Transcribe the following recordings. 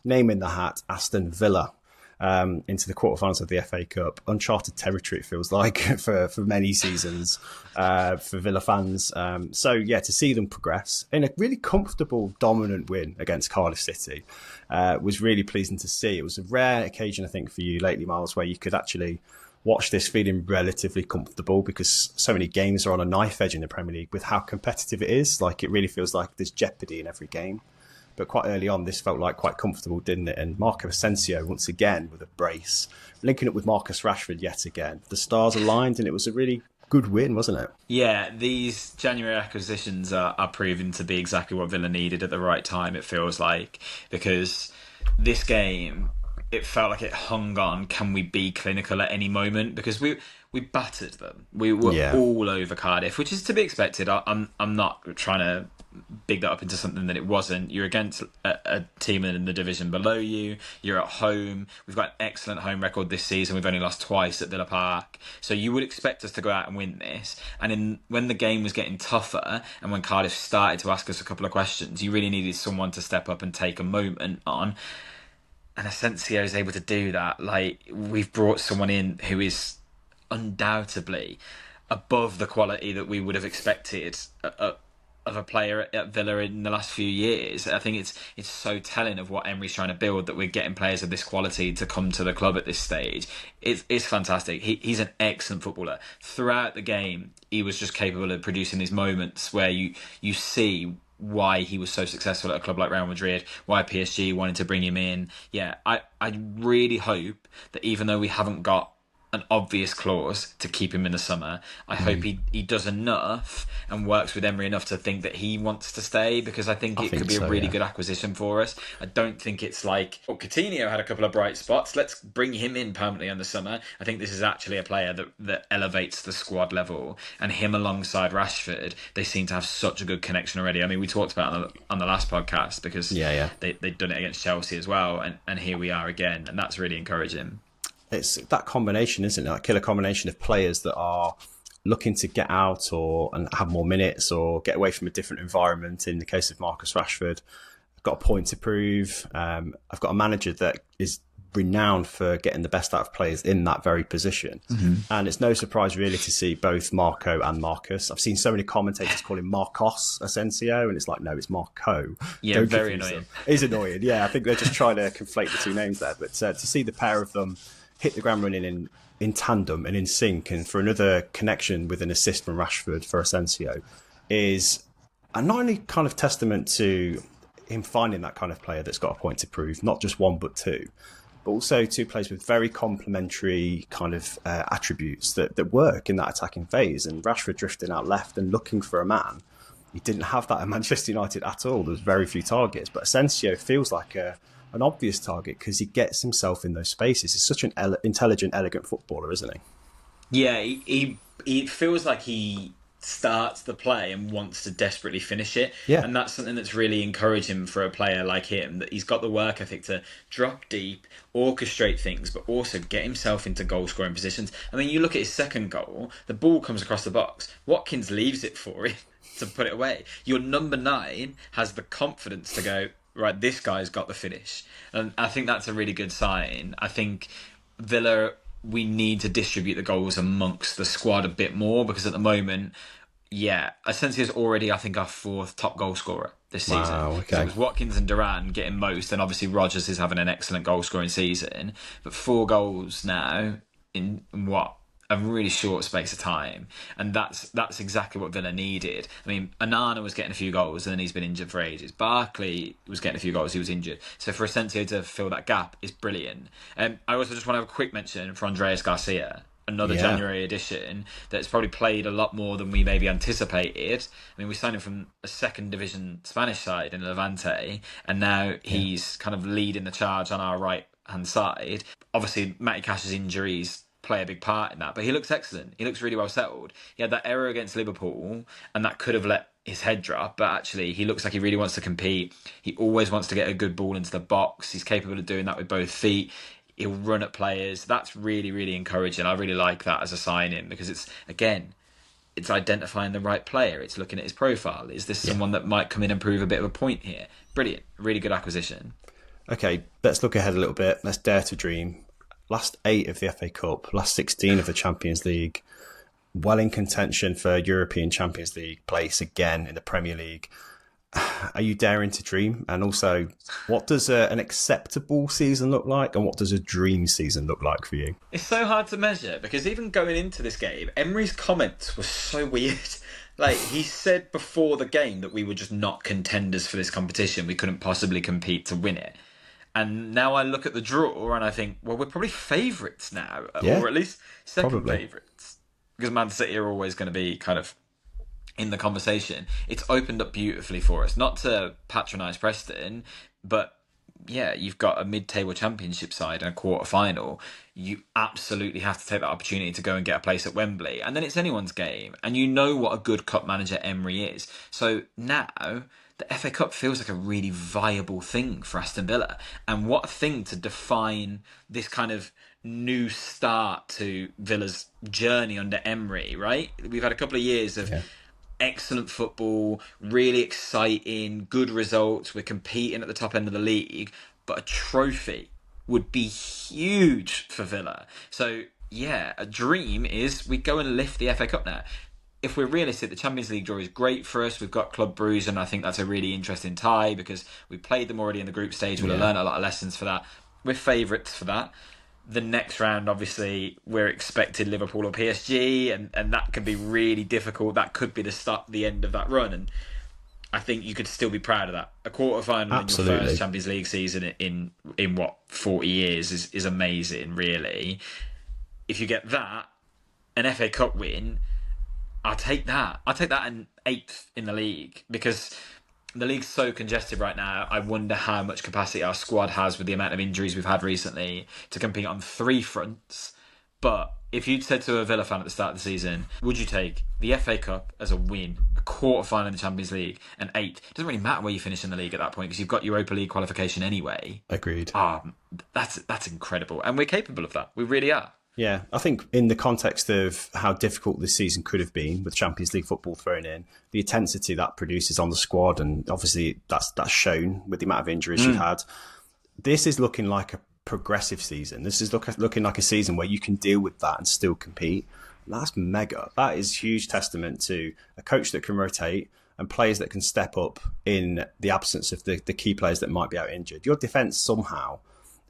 name in the hat, Aston Villa. Into the quarterfinals of the FA Cup. Uncharted territory, it feels like, for many seasons for Villa fans. So, yeah, to see them progress in a really comfortable, dominant win against Cardiff City was really pleasing to see. It was a rare occasion, I think, for you lately, Miles, where you could actually watch this feeling relatively comfortable because so many games are on a knife edge in the Premier League with how competitive it is. Like, it really feels like there's jeopardy in every game. But quite early on, this felt like quite comfortable, didn't it? And Marco Asensio, once again, with a brace, linking up with Marcus Rashford yet again. The stars aligned, and it was a really good win, wasn't it? Yeah, these January acquisitions are proving to be exactly what Villa needed at the right time, it feels like. Because this game, it felt like it hung on, can we be clinical at any moment? Because we battered them. We were all over Cardiff, which is to be expected. I'm not trying to big that up into something that it wasn't. You're against a team in the division below you. You're at home. We've got an excellent home record this season. We've only lost twice at Villa Park. So you would expect us to go out and win this. And when the game was getting tougher and when Cardiff started to ask us a couple of questions, you really needed someone to step up and take a moment on. And Asensio is able to do that. Like, we've brought someone in who is undoubtedly above the quality that we would have expected of a player at Villa in the last few years. I think it's so telling of what Emery's trying to build, that we're getting players of this quality to come to the club at this stage. It's fantastic. He's an excellent footballer. Throughout the game, he was just capable of producing these moments where you see why he was so successful at a club like Real Madrid, why PSG wanted to bring him in. Yeah, I really hope that even though we haven't got an obvious clause to keep him in the summer, I hope he does enough and works with Emery enough to think that he wants to stay, because I think it could be a really good acquisition for us. I don't think it's like, Coutinho had a couple of bright spots, let's bring him in permanently in the summer. I think this is actually a player that elevates the squad level, and him alongside Rashford, they seem to have such a good connection already. I mean, we talked about it on the last podcast because they'd done it against Chelsea as well, and here we are again, and that's really encouraging. It's that combination, isn't it? That killer combination of players that are looking to get out and have more minutes or get away from a different environment. In the case of Marcus Rashford, I've got a point to prove. I've got a manager that is renowned for getting the best out of players in that very position. Mm-hmm. And it's no surprise really to see both Marco and Marcus. I've seen so many commentators call him Marcos Asensio, and it's like, no, it's Marco. Yeah, very annoying. He's annoying. Yeah, I think they're just trying to conflate the two names there. But to see the pair of them hit the ground running in tandem and in sync, and for another connection with an assist from Rashford for Asensio, is not only kind of testament to him finding that kind of player that's got a point to prove, not just one but two, but also two players with very complementary kind of attributes that work in that attacking phase. And Rashford drifting out left and looking for a man, he didn't have that at Manchester United at all. There was very few targets, but Asensio feels like an obvious target because he gets himself in those spaces. He's such an intelligent, elegant footballer, isn't he? Yeah, he feels like he starts the play and wants to desperately finish it. Yeah. And that's something that's really encouraging for a player like him, that he's got the work ethic to drop deep, orchestrate things, but also get himself into goal-scoring positions. I mean, you look at his second goal, the ball comes across the box. Watkins leaves it for him to put it away. Your number 9 has the confidence to go, right, this guy's got the finish. And I think that's a really good sign. I think Villa, we need to distribute the goals amongst the squad a bit more, because at the moment, Asensio's already, I think, our 4th top goal scorer this season. Wow, okay. So it was Watkins and Duran getting most, and obviously Rodgers is having an excellent goal scoring season. But 4 goals now in a really short space of time, and that's exactly what Villa needed. I mean, Onana was getting a few goals and then he's been injured for ages. Barkley was getting a few goals, he was injured. So for Asensio to fill that gap is brilliant. I also just want to have a quick mention for Andreas Garcia, another January edition that's probably played a lot more than we maybe anticipated. I mean, we signed him from a 2nd division Spanish side in Levante, and now he's kind of leading the charge on our right hand side. Obviously, Matty Cash's injuries play a big part in that, but he looks excellent. He looks really well settled. He had that error against Liverpool, and that could have let his head drop, but actually he looks like he really wants to compete. He always wants to get a good ball into the box. He's capable of doing that with both feet. He'll run at players. That's really, really encouraging. I really like that as a sign-in, because it's identifying the right player. It's looking at his profile. Is this someone that might come in and prove a bit of a point here? Brilliant. Really good acquisition. Okay, let's look ahead a little bit. Let's dare to dream. Last 8 of the FA Cup, last 16 of the Champions League, well in contention for European Champions League place again in the Premier League. Are you daring to dream? And also, what does an acceptable season look like, and what does a dream season look like for you? It's so hard to measure because even going into this game, Emery's comments were so weird. Like, he said before the game that we were just not contenders for this competition. We couldn't possibly compete to win it. And now I look at the draw and I think, well, we're probably favourites now, or at least second favourites. Because Man City are always going to be kind of in the conversation. It's opened up beautifully for us. Not to patronise Preston, but yeah, you've got a mid-table championship side and a quarter-final. You absolutely have to take that opportunity to go and get a place at Wembley. And then it's anyone's game. And you know what a good cup manager Emery is. So now the FA Cup feels like a really viable thing for Aston Villa. And what a thing to define this kind of new start to Villa's journey under Emery, right? We've had a couple of years of excellent football, really exciting, good results. We're competing at the top end of the league, but a trophy would be huge for Villa. So yeah, a dream is we go and lift the FA Cup now. If we're realistic, the Champions League draw is great for us. We've got Club Brugge, and I think that's a really interesting tie because we played them already in the group stage. We'll have learned a lot of lessons for that. We're favourites for that. The next round, obviously, we're expected Liverpool or PSG, and that can be really difficult. That could be the end of that run, and I think you could still be proud of that. A quarter-final in your first Champions League season in what, 40 years is amazing, really. If you get that, an FA Cup win, I'll take that. I'll take that in 8th in the league because the league's so congested right now. I wonder how much capacity our squad has with the amount of injuries we've had recently to compete on 3 fronts. But if you'd said to a Villa fan at the start of the season, would you take the FA Cup as a win, a quarter-final in the Champions League, and 8? It doesn't really matter where you finish in the league at that point because you've got Europa League qualification anyway. Agreed. That's incredible. And we're capable of that. We really are. Yeah, I think in the context of how difficult this season could have been with Champions League football thrown in, the intensity that produces on the squad, and obviously that's shown with the amount of injuries you've had. This is looking like a progressive season. This is looking like a season where you can deal with that and still compete. And that's mega. That is huge testament to a coach that can rotate and players that can step up in the absence of the key players that might be out injured. Your defence somehow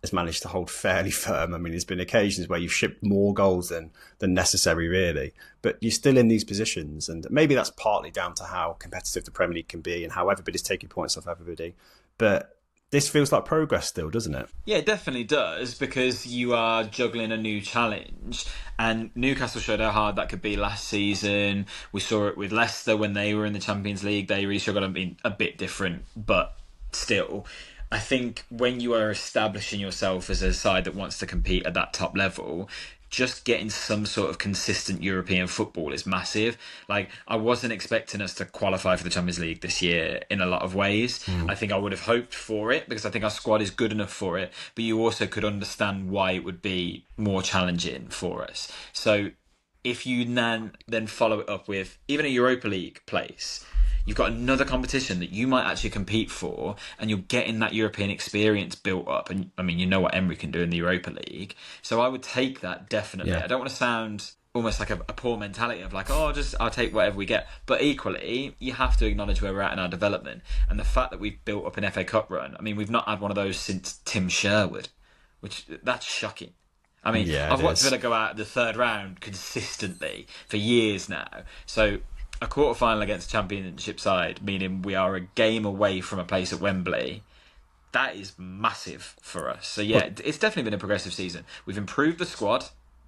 has managed to hold fairly firm. I mean, there's been occasions where you've shipped more goals than necessary, really. But you're still in these positions. And maybe that's partly down to how competitive the Premier League can be and how everybody's taking points off everybody. But this feels like progress still, doesn't it? Yeah, it definitely does, because you are juggling a new challenge. And Newcastle showed how hard that could be last season. We saw it with Leicester when they were in the Champions League. They really struggled. I mean, a bit different, but still. I think when you are establishing yourself as a side that wants to compete at that top level, just getting some sort of consistent European football is massive. Like, I wasn't expecting us to qualify for the Champions League this year in a lot of ways. I think I would have hoped for it because I think our squad is good enough for it, but you also could understand why it would be more challenging for us. So if you then follow it up with even a Europa League place, you've got another competition that you might actually compete for, and you're getting that European experience built up. And I mean, you know what Emery can do in the Europa League. So I would take that, definitely. Yeah. I don't want to sound almost like a poor mentality of like, I'll take whatever we get. But equally, you have to acknowledge where we're at in our development. And the fact that we've built up an FA Cup run, I mean, we've not had one of those since Tim Sherwood, that's shocking. I mean, yeah, I've watched Villa go out in the 3rd round consistently for years now. So a quarter-final against a championship side, meaning we are a game away from a place at Wembley, that is massive for us. So yeah, it's definitely been a progressive season. We've improved the squad.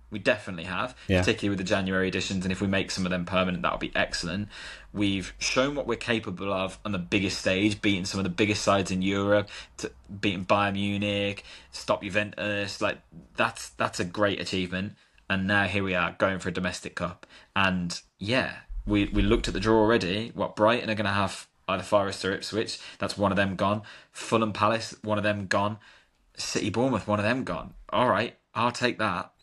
We definitely have, particularly with the January additions, and if we make some of them permanent, that'll be excellent. We've shown what we're capable of on the biggest stage, beating some of the biggest sides in Europe, beating Bayern Munich, stop Juventus. Like, that's a great achievement. And now here we are going for a domestic cup. And yeah, we looked at the draw already. Brighton are going to have either Forest or Ipswich. That's one of them gone. Fulham Palace, one of them gone. City Bournemouth, one of them gone. All right, I'll take that.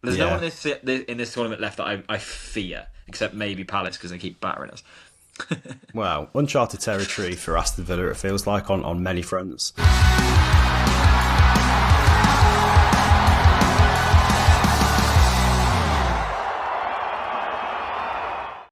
There's no one in this tournament left that I fear, except maybe Palace because they keep battering us. Well, uncharted territory for Aston Villa, it feels like, on many fronts.